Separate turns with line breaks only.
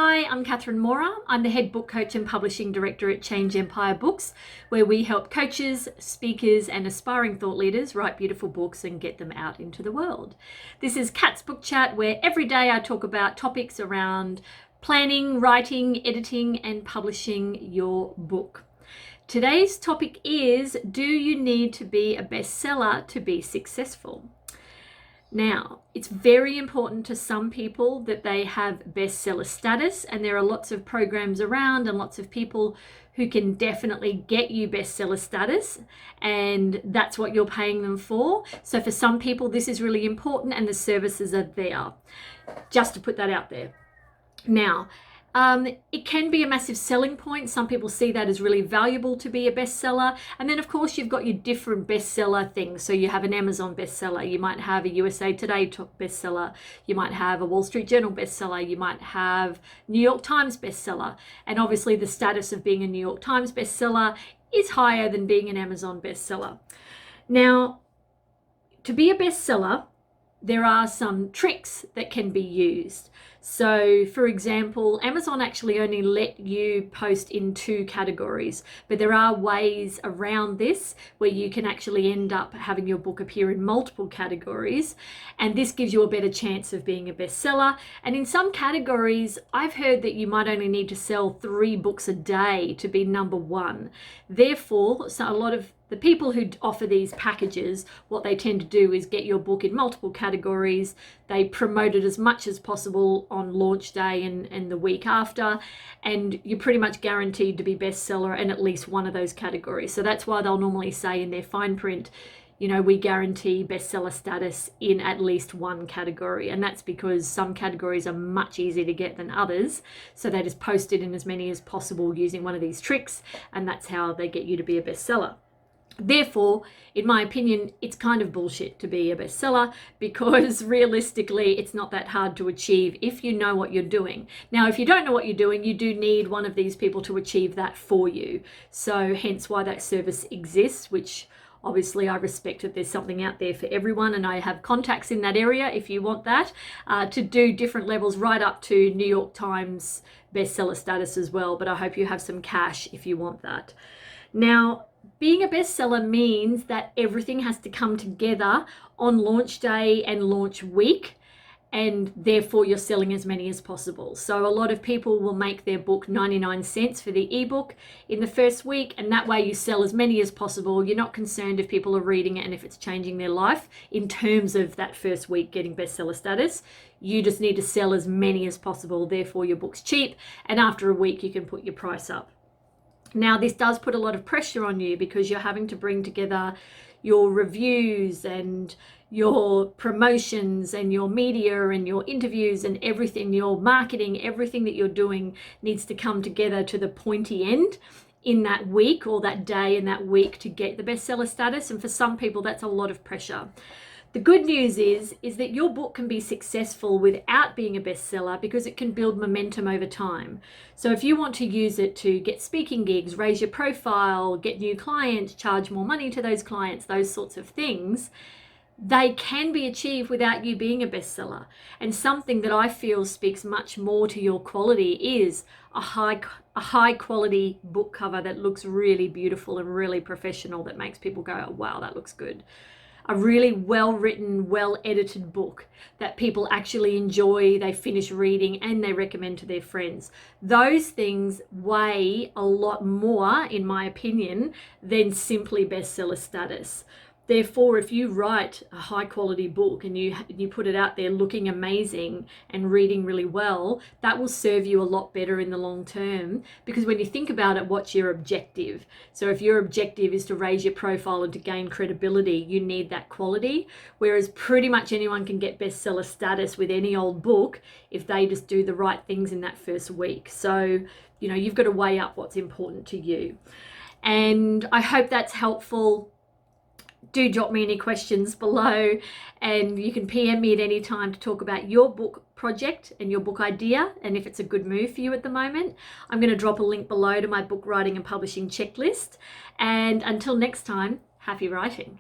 Hi, I'm Catherine Mora. I'm the head book coach and publishing director at Change Empire Books, where we help coaches, speakers, and aspiring thought leaders write beautiful books and get them out into the world. This is Kat's Book Chat, where every day I talk about topics around planning, writing, editing, and publishing your book. Today's topic is, do you need to be a bestseller to be successful? Now, it's very important to some people that they have bestseller status, and there are lots of programs around and lots of people who can definitely get you bestseller status, and that's what you're paying them for. So for some people, this is really important and the services are there. Just to put that out there. Now, it can be a massive selling point. Some people see that as really valuable to be a bestseller. And then, of course, you've got your different bestseller things. So you have an Amazon bestseller. You might have a USA Today bestseller. You might have a Wall Street Journal bestseller. You might have New York Times bestseller. And obviously, the status of being a New York Times bestseller is higher than being an Amazon bestseller. Now, to be a bestseller, there are some tricks that can be used. So, for example, Amazon actually only let you post in 2 categories, but there are ways around this where you can actually end up having your book appear in multiple categories, and this gives you a better chance of being a bestseller. And in some categories, I've heard that you might only need to sell 3 books a day to be number 1. Therefore, so a lot of the people who offer these packages, what they tend to do is get your book in multiple categories. They promote it as much as possible on launch day and the week after, and you're pretty much guaranteed to be bestseller in at least one of those categories. So that's why they'll normally say in their fine print, you know, we guarantee bestseller status in at least one category. And that's because some categories are much easier to get than others. So they just post it in as many as possible using one of these tricks, and that's how they get you to be a bestseller. Therefore, in my opinion, it's kind of bullshit to be a bestseller, because realistically, it's not that hard to achieve if you know what you're doing. Now, if you don't know what you're doing, you do need one of these people to achieve that for you. So hence why that service exists, which obviously I respect that there's something out there for everyone, and I have contacts in that area if you want that, to do different levels right up to New York Times bestseller status as well. But I hope you have some cash if you want that. Now, being a bestseller means that everything has to come together on launch day and launch week, and therefore you're selling as many as possible. So a lot of people will make their book 99 cents for the ebook in the first week, and that way you sell as many as possible. You're not concerned if people are reading it and if it's changing their life in terms of that first week getting bestseller status. You just need to sell as many as possible, therefore your book's cheap, and after a week you can put your price up. Now, this does put a lot of pressure on you because you're having to bring together your reviews and your promotions and your media and your interviews and everything, your marketing, everything that you're doing needs to come together to the pointy end in that week or that day in that week to get the bestseller status. And for some people, that's a lot of pressure. The good news is that your book can be successful without being a bestseller because it can build momentum over time. So if you want to use it to get speaking gigs, raise your profile, get new clients, charge more money to those clients, those sorts of things, they can be achieved without you being a bestseller. And something that I feel speaks much more to your quality is a high quality book cover that looks really beautiful and really professional, that makes people go, oh, wow, that looks good. A really well-written, well-edited book that people actually enjoy, they finish reading, and they recommend to their friends. Those things weigh a lot more, in my opinion, than simply bestseller status. Therefore, if you write a high-quality book and you put it out there looking amazing and reading really well, that will serve you a lot better in the long term, because when you think about it, what's your objective? So if your objective is to raise your profile and to gain credibility, you need that quality, whereas pretty much anyone can get bestseller status with any old book if they just do the right things in that first week. So, you know, you've got to weigh up what's important to you. And I hope that's helpful. Do drop me any questions below, and you can PM me at any time to talk about your book project and your book idea and if it's a good move for you at the moment. I'm going to drop a link below to my book writing and publishing checklist. And until next time, happy writing.